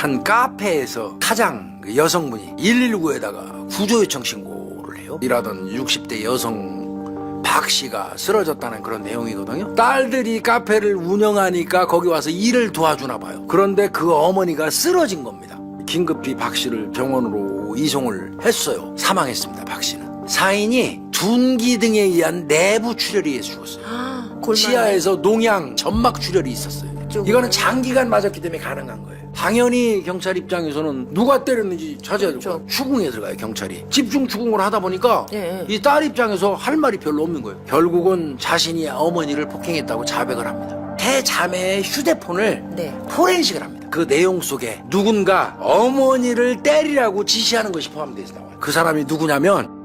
한 카페에서 타장 여성분이 119에다가 구조 요청 신고를 해요. 일하던 60대 여성 박 씨가 쓰러졌다는 그런 내용이거든요. 딸들이 카페를 운영하니까 거기 와서 일을 도와주나 봐요. 그런데 그 어머니가 쓰러진 겁니다. 긴급히 박 씨를 병원으로 이송을 했어요. 사망했습니다. 박 씨는. 사인이 둔기 등에 의한 내부 출혈에 의해 죽었어요. 치아에서 농양, 점막 출혈이 있었어요. 이거는 장기간 맞았기 때문에 가능한 거예요. 당연히 경찰 입장에서는 누가 때렸는지 찾아야 되고 그렇죠. 추궁에 들어가요. 경찰이 집중 추궁을 하다 보니까 예. 이 딸 입장에서 할 말이 별로 없는 거예요. 결국은 자신이 어머니를 폭행했다고 자백을 합니다. 대자매의 휴대폰을 네. 포렌식을 합니다. 그 내용 속에 누군가 어머니를 때리라고 지시하는 것이 포함되어 있어요. 그 사람이 누구냐면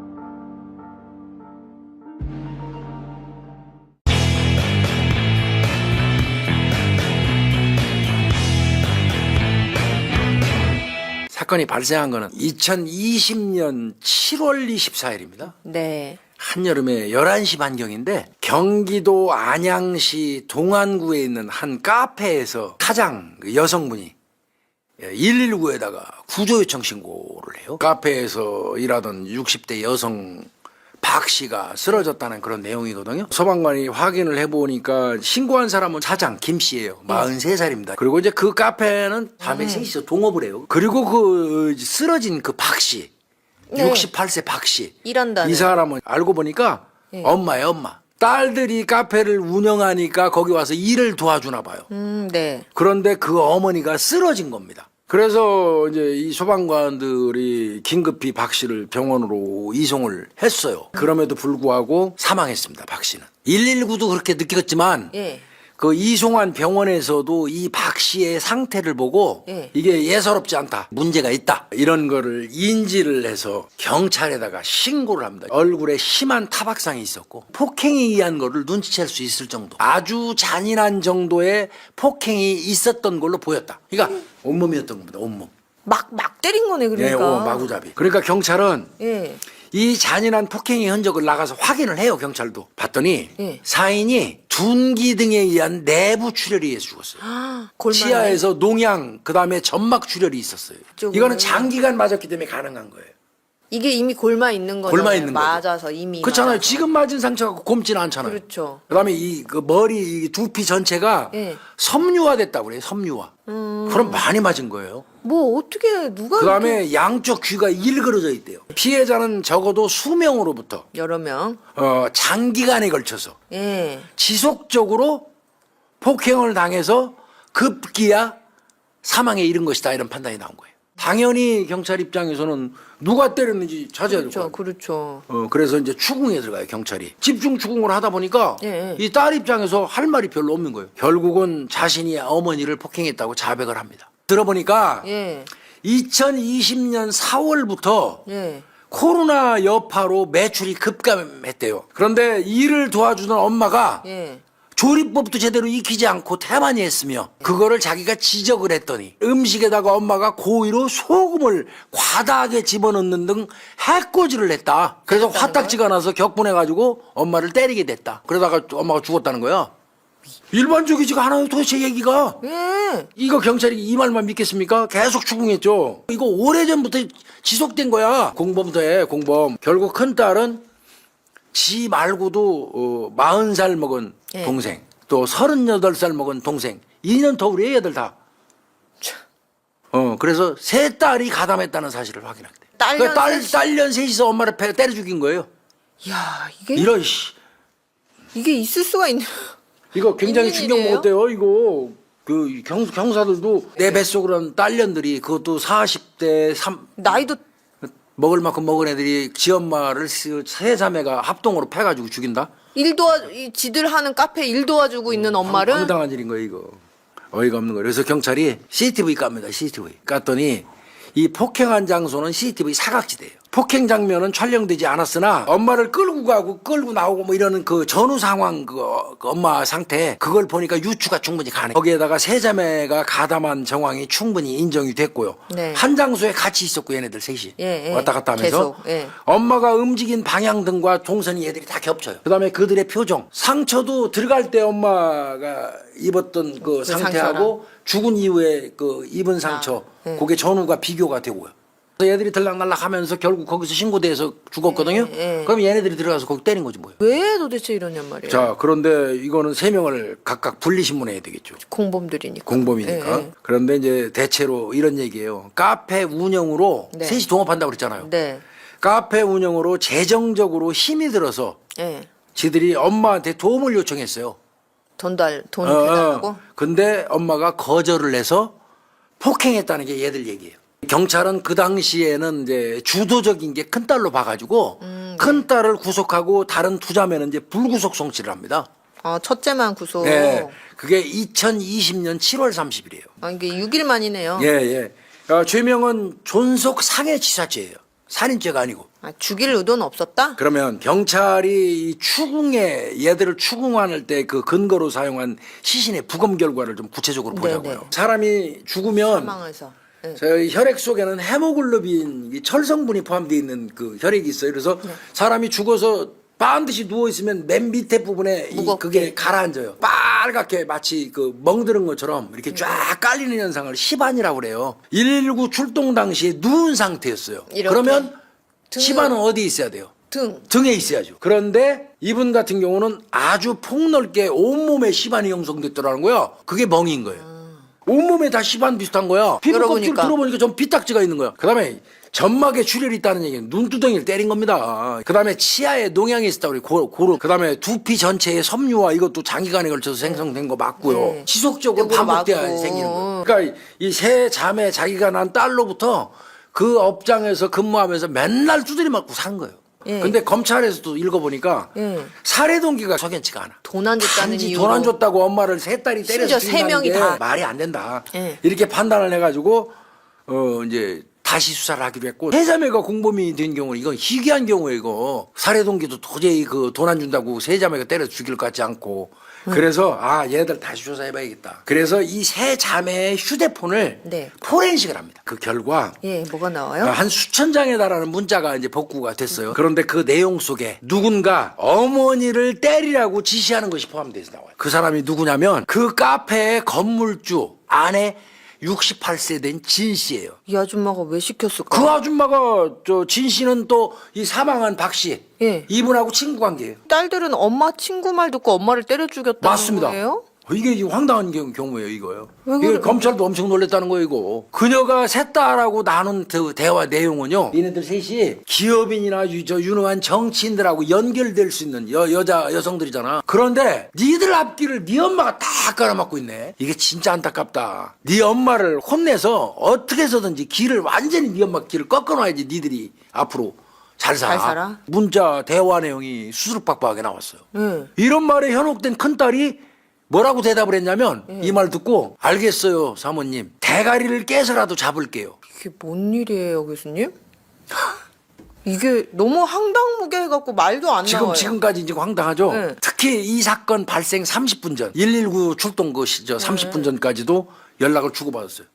사건이 발생한 거는 2020년 7월 24일입니다. 네. 한여름에 11시 반경인데 경기도 안양시 동안구에 있는 한 카페에서 타장 여성분이 119에다가 구조 요청 신고를 해요. 카페에서 일하던 60대 여성 박 씨가 쓰러졌다는 그런 내용이거든요. 소방관이 확인을 해보니까 신고한 사람은 사장 김 씨예요. 43살입니다. 그리고 이제 그 카페는 밤에 셋이서 동업을 해요. 그리고 그 쓰러진 그 박 씨, 네. 68세 박 씨. 일한다는. 이 사람은 알고 보니까 네. 엄마예요, 엄마. 딸들이 카페를 운영하니까 거기 와서 일을 도와주나 봐요. 네. 그런데 그 어머니가 쓰러진 겁니다. 그래서 이제 이 소방관들이 긴급히 박 씨를 병원으로 이송을 했어요. 그럼에도 불구하고 사망했습니다. 박 씨는. 119도 그렇게 느꼈지만 예. 그 이송한 병원에서도 이 박 씨의 상태를 보고 예. 이게 예사롭지 않다. 문제가 있다. 이런 거를 인지를 해서 경찰에다가 신고를 합니다. 얼굴에 심한 타박상이 있었고 폭행에 의한 거를 눈치챌 수 있을 정도. 아주 잔인한 정도의 폭행이 있었던 걸로 보였다. 그러니까 온몸이었던 겁니다. 온몸. 막 때린 거네, 예, 그러니까. 마구잡이. 그러니까 경찰은 예. 이 잔인한 폭행의 흔적을 나가서 확인을 해요. 경찰도. 봤더니 예. 사인이 둔기 등에 의한 내부 출혈에 의해서 죽었어요. 골반에. 치아에서 농양, 그다음에 점막 출혈이 있었어요. 이쪽으로. 이거는 장기간 맞았기 때문에 가능한 거예요. 이게 이미 골마 있는 거죠. 골마 있는 거죠. 맞아서 이미. 그렇잖아요. 맞아서. 지금 맞은 상처가 곱지는 않잖아요. 그렇죠. 그다음에 이 그 머리 이 두피 전체가 예. 섬유화됐다고 그래요. 섬유화. 그럼 많이 맞은 거예요. 뭐 어떻게 누가 그다음에 이렇게 양쪽 귀가 일그러져 있대요. 피해자는 적어도 수명으로부터 여러 명. 장기간에 걸쳐서 예. 지속적으로 폭행을 당해서 급기야 사망에 이른 것이다. 이런 판단이 나온 거예요. 당연히 경찰 입장에서는 누가 때렸는지 찾아야 되고. 그렇죠. 그렇죠. 그래서 이제 추궁에 들어가요. 경찰이. 집중 추궁을 하다 보니까 예. 이 딸 입장에서 할 말이 별로 없는 거예요. 결국은 자신이 어머니를 폭행했다고 자백을 합니다. 들어보니까 예. 2020년 4월부터 예. 코로나 여파로 매출이 급감했대요. 그런데 일을 도와주던 엄마가 예. 조리법도 제대로 익히지 않고 태만히 했으며 그거를 자기가 지적을 했더니 음식에다가 엄마가 고의로 소금을 과다하게 집어넣는 등 해코지를 했다. 그래서 화딱지가 나서 격분해가지고 엄마를 때리게 됐다. 그러다가 엄마가 죽었다는 거야. 일반적이지가 않아요. 도대체 얘기가. 예. 이거 경찰이 이 말만 믿겠습니까? 계속 추궁했죠. 이거 오래전부터 지속된 거야. 공범도 해, 공범. 결국 큰딸은 지 말고도 40살 먹은 예. 동생, 또 38살 먹은 동생, 2년 터울이 애들 다. 그래서 세 딸이 가담했다는 사실을 확인하게 돼. 딸년 딸년 셋이서 엄마를 때려 죽인 거예요. 야, 이게 이런 씨. 이게 있을 수가 있는. 이거 굉장히 있는 충격 일이에요? 먹었대요. 이거 그 경사들도 내 뱃속으로 한 딸년들이 그것도 40대 나이도 먹을 만큼 먹은 애들이 지 엄마를 세 자매가 합동으로 패가지고 죽인다? 지들 하는 카페 일 도와주고 있는 엄마를 황당한 일인 거예요, 이거. 어이가 없는 거예요. 그래서 경찰이 CCTV 깝니다, CCTV. 깠더니 이 폭행한 장소는 CCTV 사각지대예요. 폭행 장면은 촬영되지 않았으나 엄마를 끌고 가고 끌고 나오고 뭐 이러는 그 전후 상황 그 엄마 상태 그걸 보니까 유추가 충분히 가능. 거기에다가 세 자매가 가담한 정황이 충분히 인정이 됐고요. 네. 한 장소에 같이 있었고 얘네들 셋이 예, 예. 왔다 갔다 하면서 계속, 예. 엄마가 움직인 방향 등과 동선이 얘들이 다 겹쳐요. 그다음에 그들의 표정, 상처도 들어갈 때 엄마가 입었던 그 상태하고 죽은 이후에 그 입은 상처, 예. 그게 전후가 비교가 되고요. 그래서 얘들이 들락날락 하면서 결국 거기서 신고돼서 죽었거든요. 예, 예. 그럼 얘네들이 들어가서 거기 때린 거지 뭐예요. 왜 도대체 이러냔 말이에요. 자, 그런데 이거는 세 명을 각각 분리신문해야 되겠죠. 공범들이니까. 공범이니까. 예, 예. 그런데 이제 대체로 이런 얘기예요. 카페 운영으로 네. 셋이 동업한다고 그랬잖아요. 네. 카페 운영으로 재정적으로 힘이 들어서 예. 지들이 엄마한테 도움을 요청했어요. 돈 해달라고? 근데 엄마가 거절을 해서 폭행했다는 게 얘들 얘기예요. 경찰은 그 당시에는 이제 주도적인 게 큰딸로 봐가지고 큰딸을 구속하고 다른 두 자매는 이제 불구속 송치를 합니다. 아, 첫째만 구속. 네. 그게 2020년 7월 30일이에요. 아, 이게 6일 만이네요. 예, 예. 죄명은 존속 상해치사죄예요. 살인죄가 아니고. 아, 죽일 의도는 없었다? 그러면 경찰이 이 추궁에 얘들을 추궁할 때 그 근거로 사용한 시신의 부검 결과를 좀 구체적으로 보자고요. 네네. 사람이 죽으면 사망해서. 네. 저희 혈액 속에는 헤모글로빈 이 철성분이 포함되어 있는 그 혈액이 있어요. 그래서 사람이 죽어서 반드시 누워 있으면 맨 밑에 부분에 그게 가라앉아요. 빨갛게 마치 그 멍드는 것처럼 이렇게 쫙 깔리는 현상을 시반이라고 그래요. 119 출동 당시에 누운 상태였어요. 이렇게. 그러면 등을- 시반은 어디에 있어야 돼요? 등에 있어야죠. 그런데 이분 같은 경우는 아주 폭넓게 온몸에 시반이 형성됐더라는 거야. 그게 멍인 거예요. 온몸에 다 시반 비슷한 거야. 피부 껍질 들어보니까. 들어보니까 좀 비딱지가 있는 거야. 그다음에 점막에 출혈이 있다는 얘기는 눈두덩이를 때린 겁니다. 그다음에 치아에 농양이 있었다고 그래. 고루. 그다음에 두피 전체에 섬유와 이것도 장기간에 걸쳐서 생성된 거 맞고요. 네. 지속적으로 이거 반복돼야 맞고. 생기는 거예요. 그러니까 이 세 자매 자기가 난 딸로부터 그 업장에서 근무하면서 맨날 두드리 맞고 산 거예요. 예. 근데 검찰에서도 읽어보니까 예. 살해 동기가 석연치가 않아. 돈 안 줬다는 단지 이유로. 돈 안 줬다고 엄마를 세 딸이 때려서 심지어 세 명이 게 다. 말이 안 된다. 예. 이렇게 판단을 해가지고 이제 다시 수사를 하기로 했고 세 자매가 공범이 된 경우는 이건 희귀한 경우예요. 이거 살해 동기도 도저히 그 돈 안 준다고 세 자매가 때려 죽일 것 같지 않고 그래서 얘들 다시 조사해봐야겠다. 그래서 이 세 자매의 휴대폰을 네. 포렌식을 합니다. 그 결과 예, 뭐가 나와요? 한 수천 장에 달하는 문자가 이제 복구가 됐어요. 그런데 그 내용 속에 누군가 어머니를 때리라고 지시하는 것이 포함돼서 나와요. 그 사람이 누구냐면 그 카페의 건물주 아내 68세 된 진 씨예요. 이 아줌마가 왜 시켰을까? 그 아줌마가 진 씨는 또 이 사망한 박 씨, 예. 이분하고 친구 관계예요. 딸들은 엄마 친구 말 듣고 엄마를 때려 죽였다는 맞습니다. 거예요? 이게 황당한 경우예요, 이거요. 왜 이게 그래? 검찰도 엄청 놀랬다는 거예요, 이거. 그녀가 셋 딸하고 나눈 그 대화 내용은요. 얘네들 셋이 기업인이나 유능한 정치인들하고 연결될 수 있는 여성들이잖아. 그런데 니들 앞길을 네 엄마가 다 깔아막고 있네. 이게 진짜 안타깝다. 네 엄마를 혼내서 어떻게 해서든지 길을 완전히 네 엄마 길을 꺾어놔야지 니들이 앞으로 잘 살아? 문자 대화 내용이 수수룩박박하게 나왔어요. 예. 이런 말에 현혹된 큰딸이 뭐라고 대답을 했냐면 이 말 듣고 알겠어요 사모님 대가리를 깨서라도 잡을게요. 이게 뭔 일이에요, 교수님? 이게 너무 황당무계 해갖고 말도 안 나와요. 지금까지 이제 황당하죠. 네. 특히 이 사건 발생 30분 전 119 출동 그 시저 30분 전까지도 연락을 주고받았어요.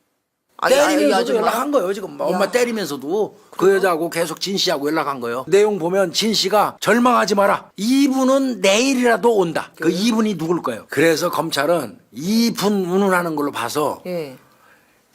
때리면서도 아줌마? 연락한 거예요. 지금 엄마 때리면서도 그 여자하고 계속 진 씨하고 연락한 거예요. 내용 보면 진 씨가 절망하지 마라. 이분은 내일이라도 온다. 그 이분이 누굴까요? 그래서 검찰은 이분 운운하는 걸로 봐서 예.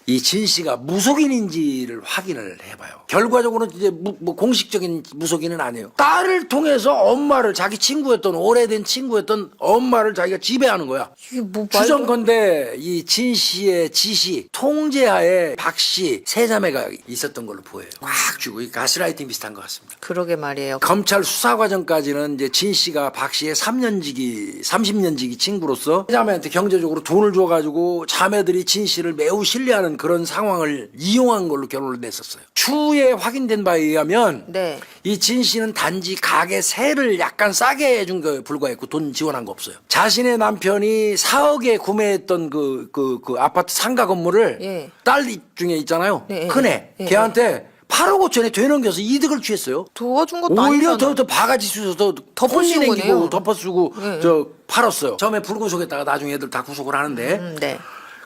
이 진 씨가 무속인인지를 확인을 해봐요. 결과적으로는 이제 뭐 공식적인 무속인은 아니에요. 딸을 통해서 엄마를 자기 친구였던 오래된 친구였던 엄마를 자기가 지배하는 거야. 이게 뭐 추정컨대 이 진 씨의 지시 통제하에 박 씨 세 자매가 있었던 걸로 보여요. 꽉 쥐고 이 가스라이팅 비슷한 것 같습니다. 그러게 말이에요. 검찰 수사 과정까지는 이제 진 씨가 박 씨의 3년지기, 30년지기 친구로서 자매한테 경제적으로 돈을 줘가지고 자매들이 진 씨를 매우 신뢰하는 그런 상황을 이용한 걸로 결론을 냈었어요. 추후에 확인된 바에 의하면 네. 이 진 씨는 단지 가게 세를 약간 싸게 해준 거에 불과했고 돈 지원한 거 없어요. 자신의 남편이 4억에 구매했던 그 아파트 상가 건물을 예. 딸 중에 있잖아요. 네, 큰애. 예, 걔한테 8억 5천에 되넘겨서 이득을 취했어요. 도와준 것도 오히려 아니잖아. 더 바가지 쑤셔서 덮어씌운 덮어쓰고 거네요. 덮어쓰고 네. 저 팔았어요. 처음에 불구속했다가 나중에 애들 다 구속을 하는데 네.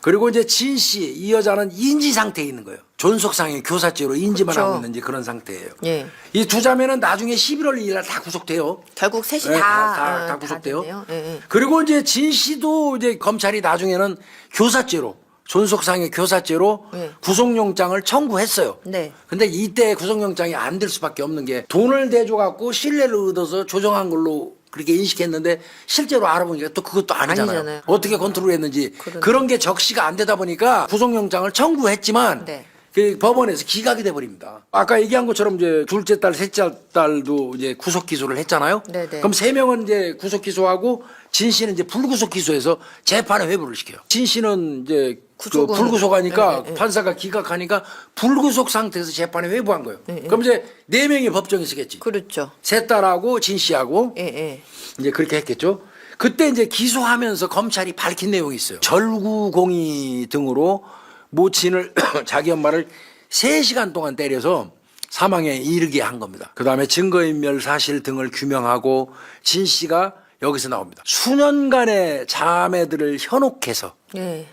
그리고 이제 진 씨 이 여자는 인지 상태에 있는 거예요. 존속상해 교사죄로 인지만 그렇죠. 하고 있는 이제 그런 상태예요. 예. 이 두 자매는 나중에 11월 2일 날 다 구속돼요. 결국 셋이 네, 다 다 구속돼요. 됐네요. 예, 예. 그리고 이제 진 씨도 이제 검찰이 나중에는 교사죄로 존속상해 교사죄로 네. 구속영장을 청구했어요. 네. 근데 이때 구속영장이 안 될 수밖에 없는 게 돈을 대줘 갖고 신뢰를 얻어서 조정한 걸로 그렇게 인식했는데 실제로 알아보니까 또 그것도 아니잖아요. 아니잖아요. 어떻게 컨트롤했는지 그러네. 그런 게 적시가 안 되다 보니까 구속영장을 청구했지만 네. 그 법원에서 기각이 돼 버립니다. 아까 얘기한 것처럼 이제 둘째 딸, 셋째 딸도 이제 구속 기소를 했잖아요. 네네. 그럼 세 명은 이제 구속 기소하고 진 씨는 이제 불구속 기소해서 재판에 회부를 시켜요. 진 씨는 이제 그 구속은- 불구속하니까 네, 네. 판사가 기각하니까 불구속 상태에서 재판에 회부한 거예요. 그럼 이제 네 명이 법정에 서겠지. 그렇죠. 세 딸하고 진 씨하고 예, 예. 이제 그렇게 했겠죠. 그때 이제 기소하면서 검찰이 밝힌 내용이 있어요. 절구공이 등으로 모친을 자기 엄마를 3시간 동안 때려서 사망에 이르게 한 겁니다. 그 다음에 증거인멸 사실 등을 규명하고 진 씨가 여기서 나옵니다. 수년간의 자매들을 현혹해서 예.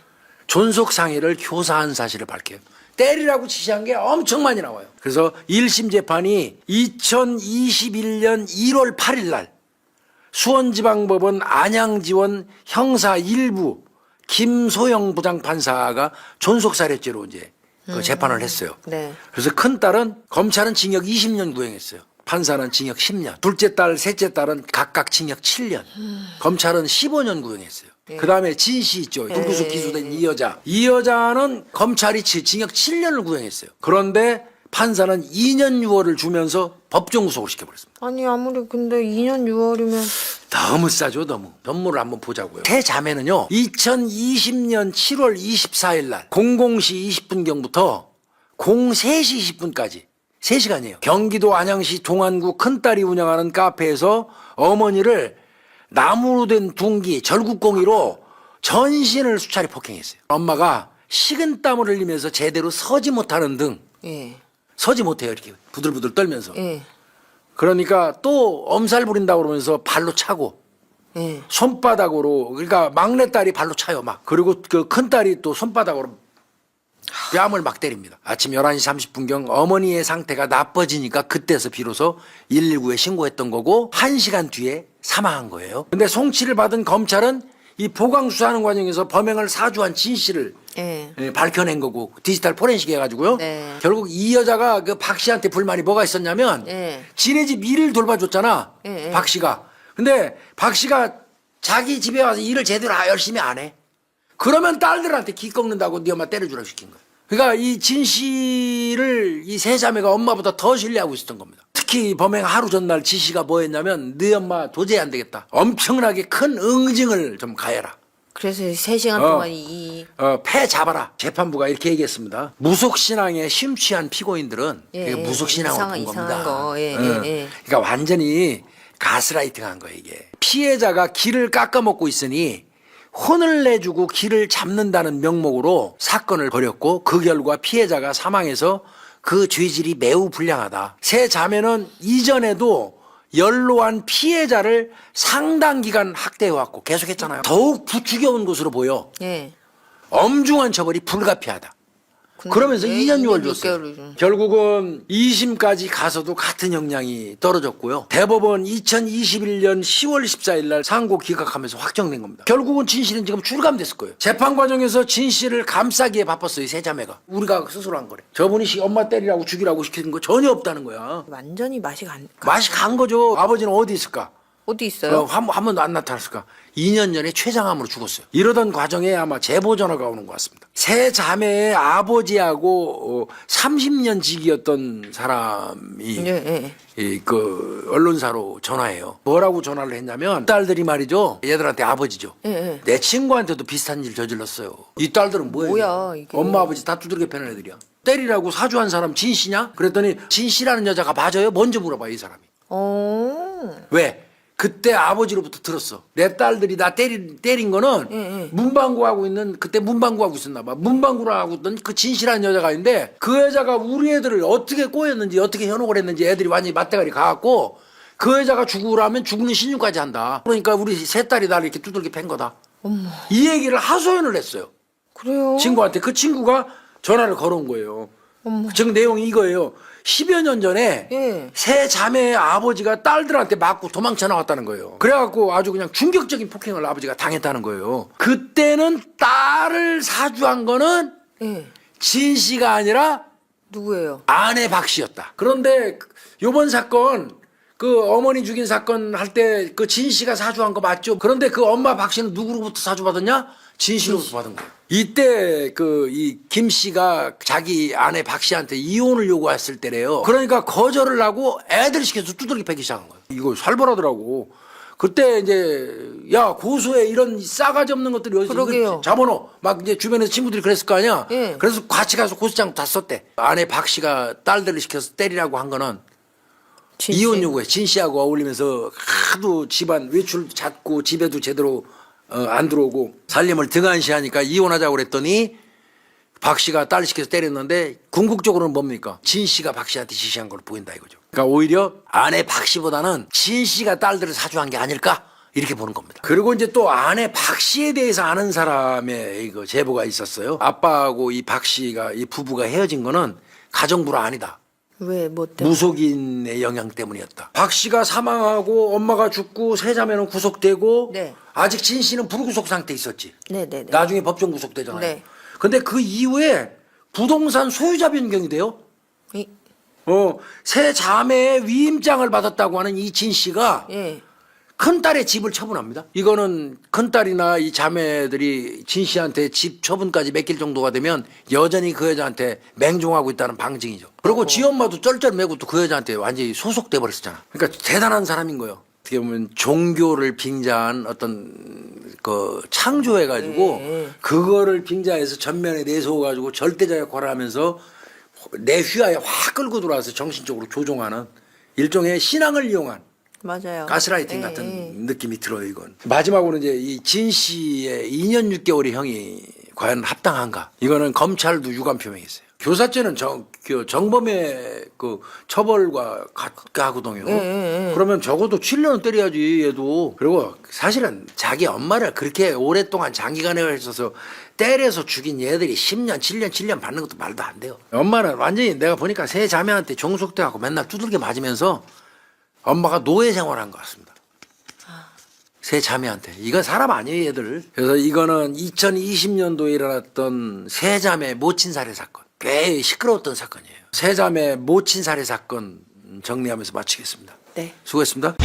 존속상해를 교사한 사실을 밝혀요. 때리라고 지시한 게 엄청 많이 나와요. 그래서 1심 재판이 2021년 1월 8일 날 수원지방법원 안양지원 형사 1부 김소영 부장판사가 존속살해죄로 이제 그 재판을 했어요. 네. 그래서 큰 딸은 검찰은 징역 20년 구형했어요. 판사는 징역 10년. 둘째 딸, 셋째 딸은 각각 징역 7년. 검찰은 15년 구형했어요. 그 다음에 진 씨 있죠. 불구속 기소된 이 여자. 이 여자는 검찰이 징역 7년을 구형했어요. 그런데 판사는 2년 6월을 주면서 법정 구속을 시켜버렸습니다. 아니 아무리 근데 2년 6월이면 너무 싸죠, 너무. 전모를 한번 보자고요. 세 자매는요, 2020년 7월 24일 날 00시 20분경부터 03시 20분까지 3시간이에요. 경기도 안양시 동안구 큰딸이 운영하는 카페에서 어머니를 나무로 된 둥기, 절구공이로 전신을 수차례 폭행했어요. 엄마가 식은땀을 흘리면서 제대로 서지 못하는 등 예. 서지 못해요, 이렇게 부들부들 떨면서. 예. 그러니까 또 엄살 부린다고 그러면서 발로 차고 예. 손바닥으로, 그러니까 막내딸이 발로 차요 막. 그리고 그 큰딸이 또 손바닥으로 뺨을 막 때립니다. 아침 11시 30분경 어머니의 상태가 나빠지니까 그때서 비로소 119에 신고했던 거고 1시간 뒤에 사망한 거예요. 근데 송치를 받은 검찰은 이 보강 수사하는 과정에서 범행을 사주한 진 씨를 예. 밝혀낸 거고 디지털 포렌식 해가지고요. 네. 결국 이 여자가 그 박 씨한테 불만이 뭐가 있었냐면 예. 지네 집 일을 돌봐줬잖아. 예, 예. 박 씨가. 근데 박 씨가 자기 집에 와서 일을 제대로 열심히 안 해. 그러면 딸들한테 기 꺾는다고 네 엄마 때려주라고 시킨 거야. 그러니까 이 진 씨를 이 세 자매가 엄마보다 더 신뢰하고 있었던 겁니다. 특히 범행 하루 전날 지 씨가 뭐 했냐면 네 엄마 도저히 안 되겠다. 엄청나게 큰 응징을 좀 가해라. 그래서 3시간 동안 이 패 잡아라. 재판부가 이렇게 얘기했습니다. 무속신앙에 심취한 피고인들은 예, 이게 무속신앙을 본 이상한 겁니다. 거. 예, 응. 예, 예. 그러니까 완전히 가스라이팅 한 거예요, 이게. 피해자가 기를 깎아먹고 있으니 혼을 내주고 기를 잡는다는 명목으로 사건을 벌였고 그 결과 피해자가 사망해서 그 죄질이 매우 불량하다. 세 자매는 이전에도 연로한 피해자를 상당 기간 학대해왔고 계속했잖아요. 더욱 부추겨온 것으로 보여. 예. 엄중한 처벌이 불가피하다. 근데 그러면서 왜 2년 6월 2년 줬어요. 6개월을 좀. 결국은 2심까지 가서도 같은 형량이 떨어졌고요. 대법원 2021년 10월 14일 날 상고 기각하면서 확정된 겁니다. 결국은 진 씨는 지금 출감됐을 거예요. 재판 과정에서 진 씨를 감싸기에 바빴어요, 세 자매가. 우리가 스스로 한 거래. 저분이 엄마 때리라고 죽이라고 시키는 거 전혀 없다는 거야. 완전히 맛이 간 맛이 간 거죠. 아버지는 어디 있을까? 어디 있어요? 한 번도 안 나타났을까? 2년 전에 췌장암으로 죽었어요. 이러던 과정에 아마 제보 전화가 오는 것 같습니다. 세 자매의 아버지하고 30년 지기였던 사람이 예, 예. 그 언론사로 전화해요. 뭐라고 전화를 했냐면 딸들이 말이죠. 얘들한테 아버지죠. 예, 예. 내 친구한테도 비슷한 일 저질렀어요. 이 딸들은 뭐야, 이게. 엄마 아버지 다 두들겨 패는 애들이야. 때리라고 사주한 사람 진 씨냐? 그랬더니 진 씨라는 여자가 맞아요? 먼저 물어봐 이 사람이. 어. 왜? 그때 아버지로부터 들었어. 내 딸들이 나 때린 거는 예. 문방구 하고 있는, 그때 문방구 하고 있었나 봐. 문방구를 하고 있던 그 진실한 여자가 있는데 그 여자가 우리 애들을 어떻게 꼬였는지 어떻게 현혹을 했는지 애들이 완전히 맞대가리 가갖고 그 여자가 죽으라면 죽는 신용까지 한다. 그러니까 우리 세 딸이 나를 이렇게 두들겨 팬 거다. 어머. 이 얘기를 하소연을 했어요. 그래요? 친구한테. 그 친구가 전화를 걸어온 거예요. 어머. 즉 내용이 이거예요. 10여 년 전에 예. 세 자매의 아버지가 딸들한테 맞고 도망쳐 나왔다는 거예요. 그래갖고 아주 그냥 충격적인 폭행을 아버지가 당했다는 거예요. 그때는 딸을 사주한 거는 예. 진 씨가 아니라 누구예요? 아내 박 씨였다. 그런데 요번 사건, 그 어머니 죽인 사건 할 때 그 진 씨가 사주한 거 맞죠? 그런데 그 엄마 박 씨는 누구로부터 사주받았냐? 진 씨로부터 받은 거예요. 이때 그 이 김 씨가 자기 아내 박 씨한테 이혼을 요구했을 때래요. 그러니까 거절을 하고 애들 시켜서 두들겨 패기 시작한 거예요. 이거 살벌하더라고. 그때 이제 야 고소해 이런 싸가지 없는 것들이 어디서 그러게요. 잡아놓어 막 이제 주변에서 친구들이 그랬을 거 아니야. 예. 그래서 같이 가서 고소장 다 썼대. 아내 박 씨가 딸들을 시켜서 때리라고 한 거는 진 씨. 이혼 요구에 진 씨하고 어울리면서 하도 집안 외출 잦고 집에도 제대로 안 들어오고 살림을 등한시하니까 이혼하자고 그랬더니 박 씨가 딸 시켜서 때렸는데 궁극적으로는 뭡니까? 진 씨가 박 씨한테 지시한 걸로 보인다 이거죠. 그러니까 오히려 아내 박 씨보다는 진 씨가 딸들을 사주한 게 아닐까 이렇게 보는 겁니다. 그리고 이제 또 아내 박 씨에 대해서 아는 사람의 이거 제보가 있었어요. 아빠하고 이 박 씨가 이 부부가 헤어진 거는 가정불화 아니다. 왜? 뭐 때문에? 무속인의 영향 때문이었다. 박 씨가 사망하고 엄마가 죽고 세 자매는 구속되고 네. 아직 진 씨는 불구속 상태에 있었지. 네네네. 나중에 법정 구속되잖아요. 네. 근데 그 이후에 부동산 소유자 변경이 돼요. 이, 세 자매의 위임장을 받았다고 하는 이 진 씨가 예. 큰딸의 집을 처분합니다. 이거는 큰딸이나 이 자매들이 진 씨한테 집 처분까지 맡길 정도가 되면 여전히 그 여자한테 맹종하고 있다는 방증이죠. 그리고 지 엄마도 쩔쩔매고 또 그 여자한테 완전히 소속돼 버렸었잖아. 그러니까 대단한 사람인 거예요. 어떻게 보면 종교를 빙자한 어떤 그 창조해가지고 그거를 빙자해서 전면에 내세워가지고 절대자 역할을 하면서 내 휘하에 확 끌고 들어와서 정신적으로 조종하는 일종의 신앙을 이용한 맞아요. 가스라이팅 예, 같은 예. 느낌이 들어요, 이건. 마지막으로 이제 이 진 씨의 2년 6개월의 형이 과연 합당한가? 이거는 검찰도 유감 표명했어요. 교사죄는 정범의 그 처벌과 같거든요. 그러면 적어도 7년은 때려야지, 얘도. 그리고 사실은 자기 엄마를 그렇게 오랫동안 장기간에 있어서 때려서 죽인 얘들이 10년, 7년 받는 것도 말도 안 돼요. 엄마는 완전히 내가 보니까 세 자매한테 종속돼갖고 맨날 두들겨 맞으면서 엄마가 노예 생활한 것 같습니다. 세 자매한테. 이건 사람 아니에요, 얘들. 그래서 이거는 2020년도에 일어났던 세 자매 모친 살해 사건. 꽤 시끄러웠던 사건이에요. 세 자매 모친 살해 사건 정리하면서 마치겠습니다. 네. 수고했습니다.